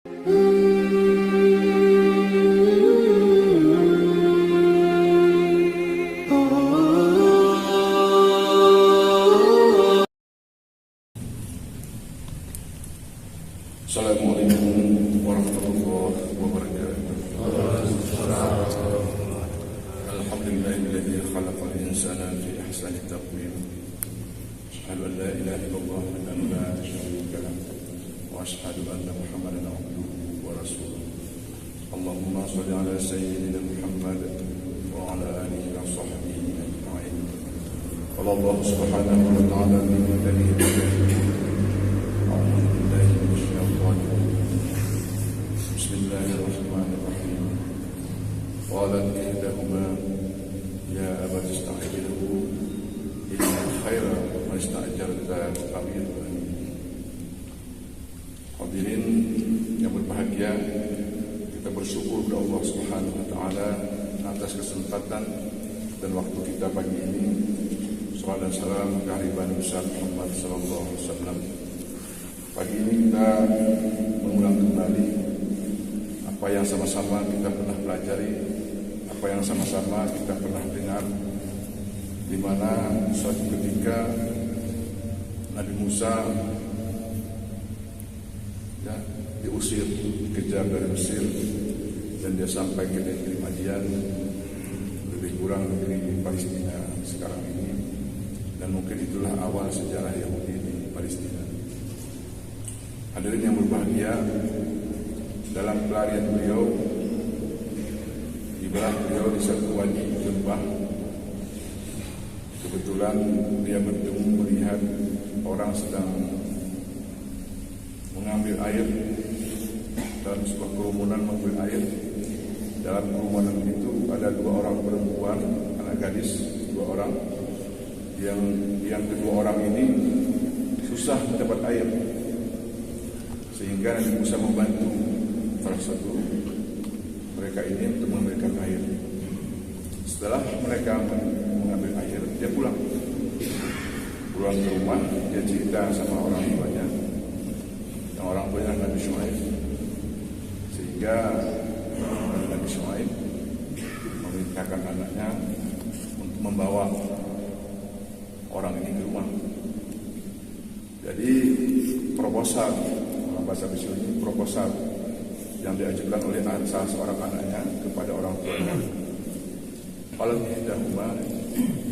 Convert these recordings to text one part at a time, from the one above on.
Assalamualaikum warahmatullahi wabarakatuh. Alhamdulillahilladzi khalaqal insana fi ahsani taqwim. Asyhadu an la ilaha illallah wahdahu la syarika lah wa asyhadu anna Muhammadan abduhu wa rasuluh. Allahumma shalli ala sayyidina Muhammad wa ala alihi wa sahbihi ajma'in. Qala Allah subhanahu wa ta'ala fi kitabih Bismillahirrahmanirrahim. Qalat ihdahuma ya abati ista'jilhu inna khaira ma ista'jarta qawiyul amin. Hadirin yang berbahagia, kita bersyukur kepada Allah Subhanahu wa taala atas kesempatan dan waktu kita pagi ini. Salawat dan salam ke Nabi besar Muhammad sallallahu alaihi wasallam. Pagi ini kita mengulang kembali apa yang sama-sama kita pernah pelajari, apa yang sama-sama kita pernah dengar, di mana suatu ketika Nabi Musa diusir, dikejar dari Mesir, dan dia sampai ke negeri Madian, lebih kurang negeri Palestina sekarang ini, dan mungkin itulah awal sejarah Yahudi di Palestina. Hadirin yang berbahagia, dalam pelarian beliau, ibarat beliau di satu wadi lembah, kebetulan dia bertemu melihat orang sedang mengambil air dalam sebuah kerumunan mengambil air. Dalam kerumunan itu ada dua orang perempuan, anak gadis, dua orang, yang kedua orang ini susah mendapat air, sehingga Nabi Musa membantu salah satu mereka ini untuk memberikan air. Setelah mereka mengambil air, dia pulang ke rumah. Dia cerita sama orang tuanya, yang orang tuanya Nabi Syuaib, sehingga Nabi Syuaib memerintahkan anaknya untuk membawa orang ini ke rumah. Jadi proposal, bahasa Bisu ini proposal yang diajukan oleh salah seorang anaknya kepada orang tuanya. Qalat ihdahuma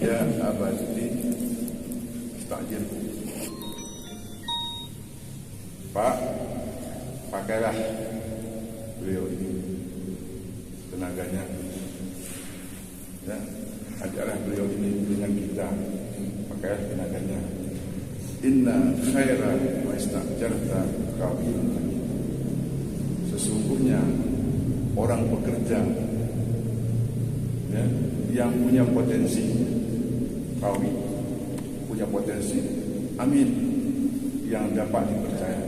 ya abati ista'jil. Pak, pakailah beliau ini tenaganya, ya, ajarlah beliau ini dengan kita, pakailah tenaganya. Inna khaira ma ista'jarta qawiyun amin. Sesungguhnya orang pekerja, ya, yang punya potensi qawi, punya potensi amin, yang dapat dipercaya.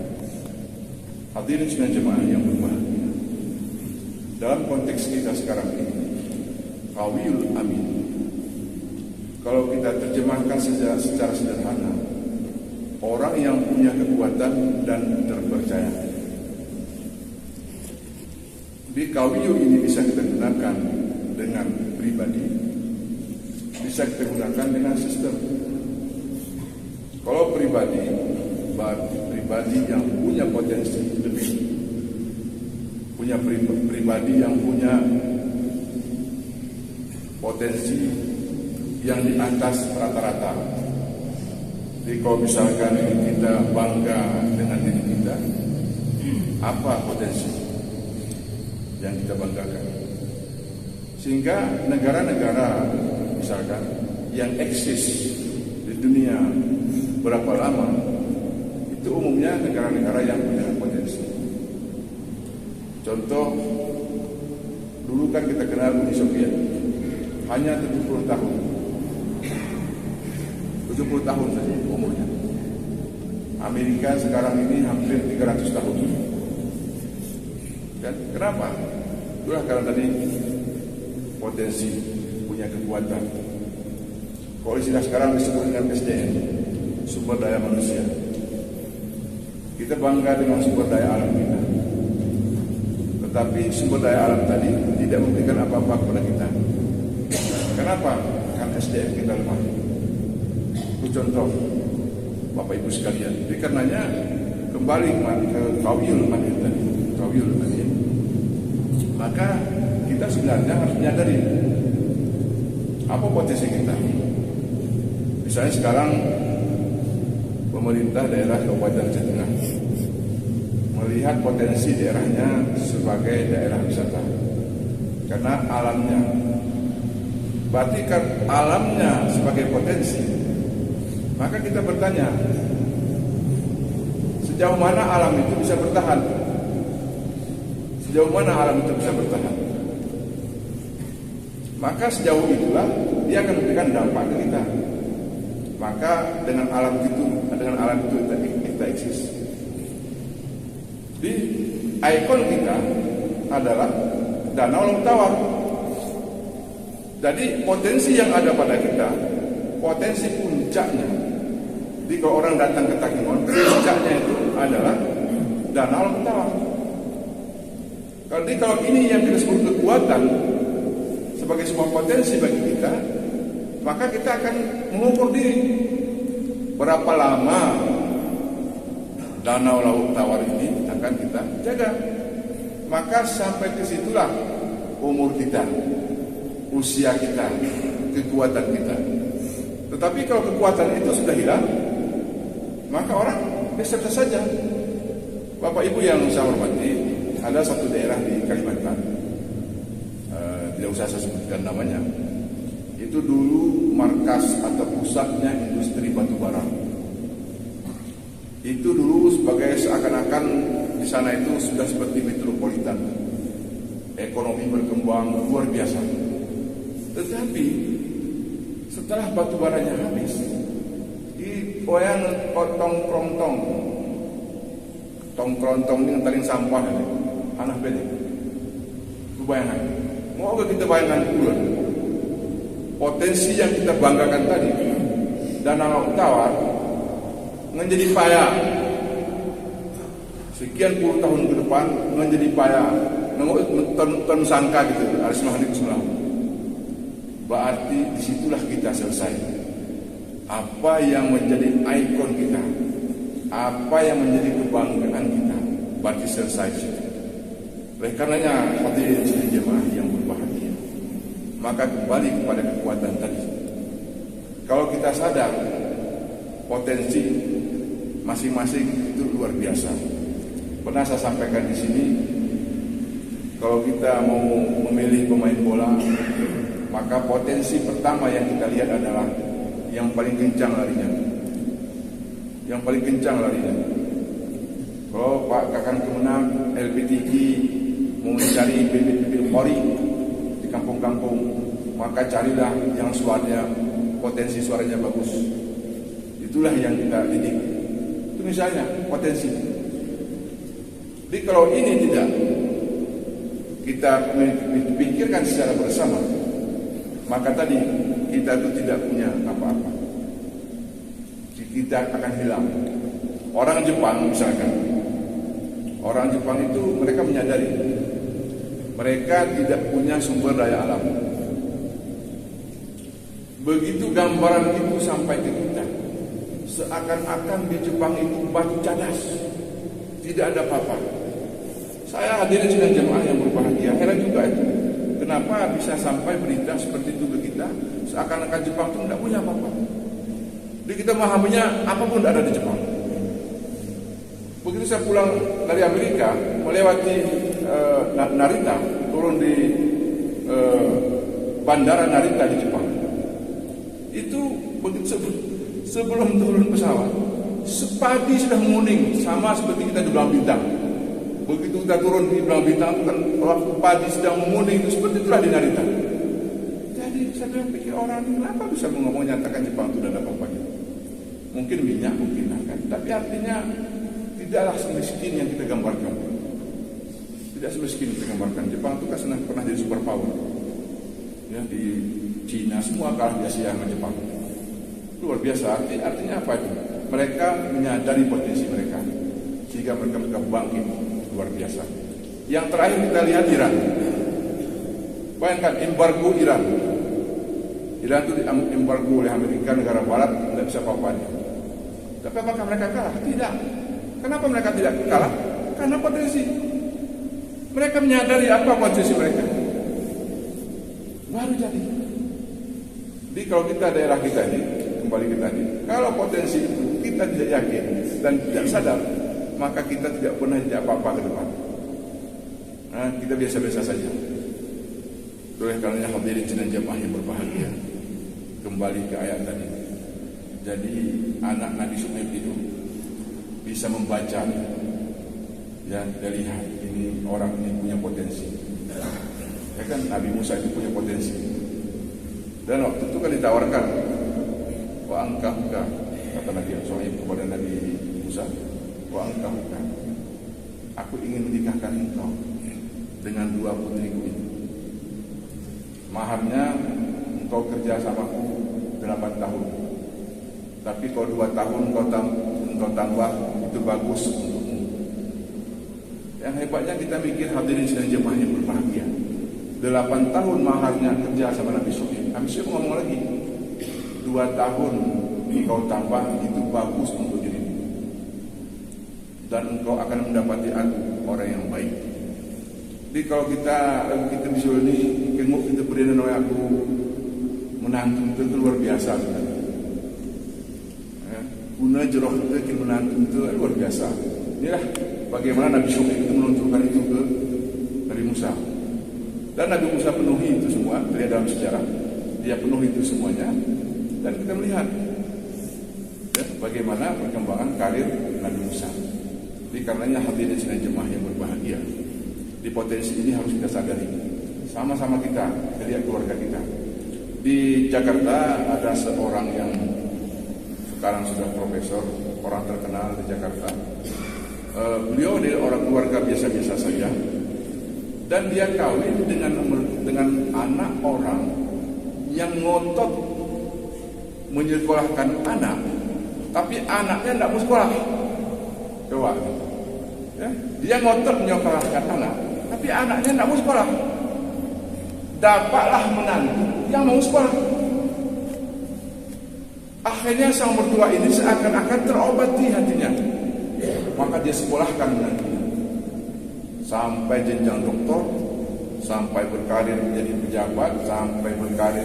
Hadirin sekalian jemaah yang berbahagia, dalam konteks kita sekarang ini, qawiyul amin, kalau kita terjemahkan secara sederhana, orang yang punya kekuatan dan terpercaya. Di qawiyu ini bisa kita gunakan dengan pribadi, bisa kita gunakan dengan sistem. Kalau pribadi yang punya potensi lebih, punya pribadi yang punya potensi yang di atas rata-rata. Jadi kalau misalkan kita bangga dengan diri kita, apa potensi yang kita banggakan? Sehingga negara-negara misalkan yang eksis di dunia berapa lama, itu umumnya negara-negara yang punya potensi. Contoh, dulu kan kita kenal Uni Soviet, hanya 70 tahun. 70 tahun saja umurnya. Amerika sekarang ini hampir 300 tahun. Dan kenapa? Itulah karena tadi potensi, punya kekuatan. Kalau istilah sekarang disebut dengan SDM, sumber daya manusia. Kita bangga dengan sumber daya alam kita. Tetapi sumber daya alam tadi tidak memberikan apa-apa kepada kita. Kenapa? Karena SDM kita lemah. Itu contoh, Bapak Ibu sekalian. Jadi karenanya kembali ke Qaulul Madin tadi, Qaulul Madin. Maka kita sebenarnya harus menyadari apa potensi kita. Misalnya sekarang pemerintah daerah Kabupaten Aceh Tengah melihat potensi daerahnya sebagai daerah wisata karena alamnya. Berarti kan alamnya sebagai potensi. Maka kita bertanya, sejauh mana alam itu bisa bertahan? Sejauh mana alam itu bisa bertahan? Maka sejauh itulah dia akan memberikan dampak ke kita. Maka dengan alam itu kita eksis. Di ikon kita adalah Danau Laut Tawar. Jadi potensi yang ada pada kita, potensi puncaknya. Jadi kalau orang datang ke Takengon, puncaknya itu adalah Danau Laut Tawar. Jadi kalau ini yang kita sebut kekuatan sebagai sebuah potensi bagi kita, maka kita akan mengukur diri berapa lama Danau Laut Tawar ini akan kita jaga. Maka sampai ke situlah umur kita, usia kita, kekuatan kita. Tetapi kalau kekuatan itu sudah hilang, maka orang biasa saja. Bapak Ibu yang saya hormati, ada satu daerah di Kalimantan, tidak usah saya sebutkan namanya. Itu dulu markas atau pusatnya industri batubara. Itu dulu sebagai seakan-akan di sana itu sudah seperti metropolitan, ekonomi berkembang luar biasa. Tetapi setelah batubaranya habis, di koyang tong-krontong ini ngantarin sampah ini, anak beda. Bayangkan, mau kita bayangkan dulu potensi yang kita banggakan tadi, Danau Laut Tawar menjadi payah. Sekian puluh tahun ke depan menjadi payah, ton sangka gitu, harus mahalik selalu. Berarti disitulah kita selesai. Apa yang menjadi ikon kita, apa yang menjadi kebanggaan kita, berarti selesai situ. Oleh karenanya hadirin jemaah yang berbahagia, maka kembali kepada kekuatan tadi. Kalau kita sadar potensi masing-masing itu luar biasa. Pernah saya sampaikan di sini, kalau kita mau memilih pemain bola, maka potensi pertama yang kita lihat adalah yang paling kencang larinya. Yang paling kencang larinya. Kalau Pak Kakang Kemenang LPTG mau mencari bibit-bibit pori di kampung-kampung, maka carilah yang suaranya, potensi suaranya bagus. Itulah yang kita didik. Itu misalnya potensi. Jadi kalau ini tidak kita pikirkan secara bersama, maka tadi kita itu tidak punya apa-apa. Kita akan hilang. Orang Jepang misalkan, orang Jepang itu mereka menyadari mereka tidak punya sumber daya alam. Begitu gambaran itu sampai ke kita, seakan-akan di Jepang itu batu cadas, tidak ada apa-apa. Saya hadirin sidang jemaah yang berbahagia, heran juga itu. Kenapa bisa sampai berita seperti itu ke kita, seakan-akan Jepang itu tidak punya apa-apa. Jadi kita memahaminya apapun ada di Jepang. Begitu saya pulang dari Amerika, melewati Narita, turun di bandara Narita di Jepang. Itu begitu sebelum turun pesawat, sepadi sudah menguning, sama seperti kita di Belang Bintang. Begitu kita turun di Belang Bintang, kan waktu padi sedang menguning, itu seperti itulah di Narita. Jadi saya pikir orang kenapa bisa ngomong nyatakan Jepang itu tidak ada apa-apa. Mungkin minyak, mungkin akan, tapi artinya tidaklah semiskin yang kita gambarkan. Tidak semiskin kita gambarkan. Jepang itu kan pernah jadi superpower. Ya, di Cina semua kalah di Asia sama Jepang. Luar biasa. Artinya apa itu? Mereka menyadari potensi mereka, sehingga mereka bangkit luar biasa. Yang terakhir kita lihat Iran. Bayangkan embargo Iran. Iran itu embargo oleh Amerika, negara Barat, tidak bisa apa-apanya. Tapi apakah mereka kalah? Tidak. Kenapa mereka tidak kalah? Karena potensi. Mereka menyadari apa potensi mereka. Baru jadi. Jadi kalau kita daerah kita ini, kembali ke tadi, kalau potensi itu kita tidak yakin dan tidak sadar, maka kita tidak pernah jadi apa-apa ke depan. Nah, kita biasa-biasa saja. Oleh karenanya hadirin sidang jamaah yang berbahagia, kembali ke ayat tadi. Jadi anak Nabi Syuaib itu bisa membaca, ya, dan lihat ini orang ini punya potensi. Ya kan, Nabi Musa itu punya potensi. Dan waktu itu kan ditawarkan, wa angkahuka, kata Nabi Syuaib kepada Nabi Musa, wa angkahuka, aku ingin menikahkan engkau dengan dua putriku ini. Maharnya engkau kerja samaku 8 tahun. Tapi kalau 2 tahun engkau tambah, itu bagus untukmu. Yang hebatnya kita mikir hadirin sidang jemaah yang berbahagia. 8 tahun maharnya kerja sama Nabi Syuaib. Nabi Syuaib ngomong lagi, 2 tahun engkau tambah, itu bagus untuk dirimu. Dan engkau akan mendapati aku orang yang baik. Jadi kalau kita visual ini, kengok kita berikan oleh aku menantu itu luar biasa. Guna jeroh kita menantu itu luar biasa. Inilah bagaimana Nabi Syuaib itu menunjukkan itu ke Nabi Musa. Dan Nabi Musa penuhi itu semua. Terlihat dalam sejarah, dia penuhi itu semuanya. Dan kita melihat ya, bagaimana perkembangan karir Nabi Musa. Jadi karenanya hadirin sidang jemaah yang berbahagia, di potensi ini harus kita sadari. Sama-sama kita, lihat keluarga kita. Di Jakarta ada seorang yang sekarang sudah profesor, orang terkenal di Jakarta. Beliau dari orang keluarga biasa-biasa saja, dan dia kawin dengan anak orang yang ngotot menyekolahkan anak, tapi anaknya tidak mau sekolah. Coba, ya, dia ngotot menyekolahkan anak, tapi anaknya tidak mau sekolah. Dapatlah menantu yang mau sekolah. Akhirnya sang mertua ini seakan-akan terobati hatinya. Maka dia sekolahkan menantunya sampai jenjang doktor, sampai berkarir menjadi pejabat, sampai berkarir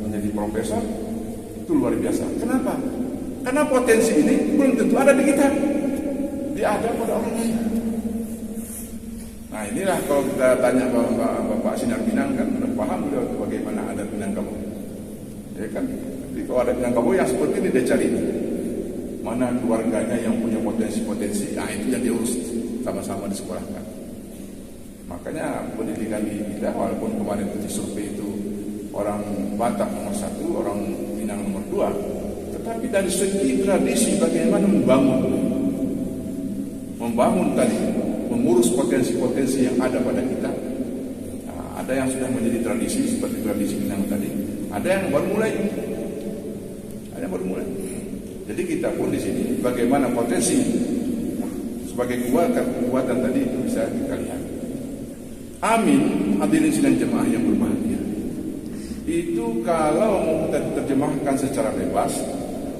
menjadi profesor. Itu luar biasa. Kenapa? Karena potensi ini belum tentu ada di kita. Dia ada pada orang lain. Nah, inilah kalau kita tanya Bapak Sinar Minang, kan sudah paham beliau bagaimana adat Minangkabau. Ya kan? Jadi kalau adat Minangkabau yang seperti ini dia cari. Mana keluarganya yang punya potensi-potensi, nah itu yang diurus, sama-sama disekolahkan. Makanya pendidikan di kita, walaupun kemarin itu survei itu orang Batak nomor 1, orang Minang nomor 2, tetapi dari segi tradisi bagaimana membangun tadi, mengurus potensi-potensi yang ada pada kita. Nah, ada yang sudah menjadi tradisi seperti tradisi Minang tadi, ada yang baru mulai. Jadi kita pun di sini bagaimana potensi sebagai kekuatan tadi itu bisa kita lihat. Amin, hadirin sidang jemaah yang berbahagia. Itu kalau mau kita terjemahkan secara bebas,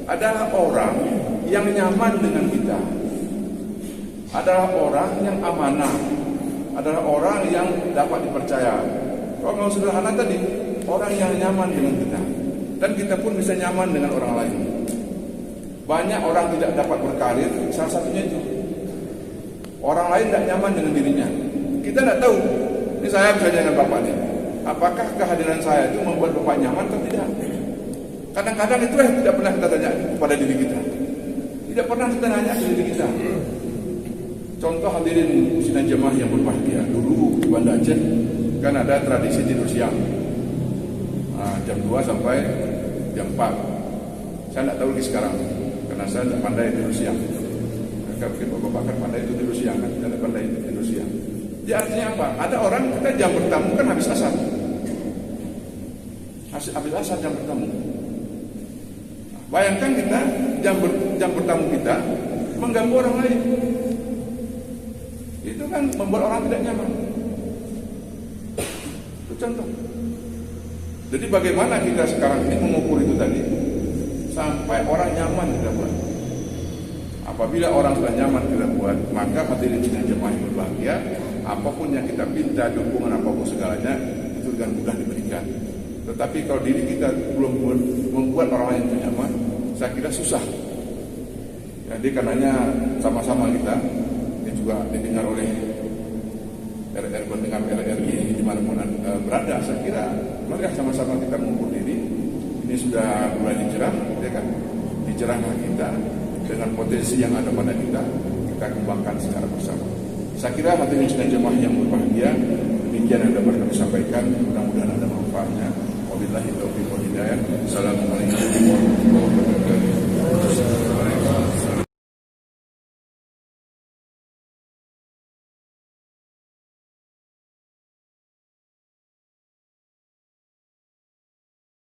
adalah orang yang nyaman dengan kita, adalah orang yang amanah, adalah orang yang dapat dipercaya. Kalau mau sederhana tadi, orang yang nyaman dengan kita, dan kita pun bisa nyaman dengan orang lain. Banyak orang tidak dapat berkarir, salah satunya itu orang lain tidak nyaman dengan dirinya. Kita tidak tahu. Ini saya misalnya dengan bapak ini, apakah kehadiran saya itu membuat bapak nyaman atau tidak? Kadang-kadang itulah yang tidak pernah kita tanya kepada diri kita. Tidak pernah kita tanya ke diri kita. Contoh hadirin sidang jemaah yang berbahagia, dulu di Banda Aceh kan ada tradisi tidur siang, jam 2 sampai jam 4. Saya tidak tahu lagi sekarang, karena saya tidak pandai tidur siang. Mungkin bapak kan pandai itu tidur siang, kan? Saya tidak pandai tidur siang. Jadi artinya apa? Ada orang kita jam bertamu kan habis asar. Habis asar jam bertamu. Bayangkan kita jam bertamu kita mengganggu orang lain. Itu kan membuat orang tidak nyaman. Itu contoh. Jadi bagaimana kita sekarang ini mengukur itu tadi sampai orang nyaman kita buat. Apabila orang sudah nyaman kita buat, maka hadirin sidang jemaah yang berbahagia, apapun yang kita minta, dukungan apapun segalanya itu dengan mudah diberikan. Tetapi kalau diri kita belum membuat orang lain itu nyaman, saya kira susah. Jadi karenanya sama-sama kita, ini juga didengar oleh pendengar RRI dimanapun berada, saya kira mari sama-sama kita mengukur diri. Ini sudah mulai dicerah, ya kan? Dicerahkan kita dengan potensi yang ada pada kita kembangkan secara bersama. Saya kira hadirin sidang jemaah yang berbahagia, demikian yang dapat kami sampaikan. Mudah-mudahan ada manfaatnya. Wabillahi taufiq wal hidayah. Assalamualaikum warahmatullahi wabarakatuh.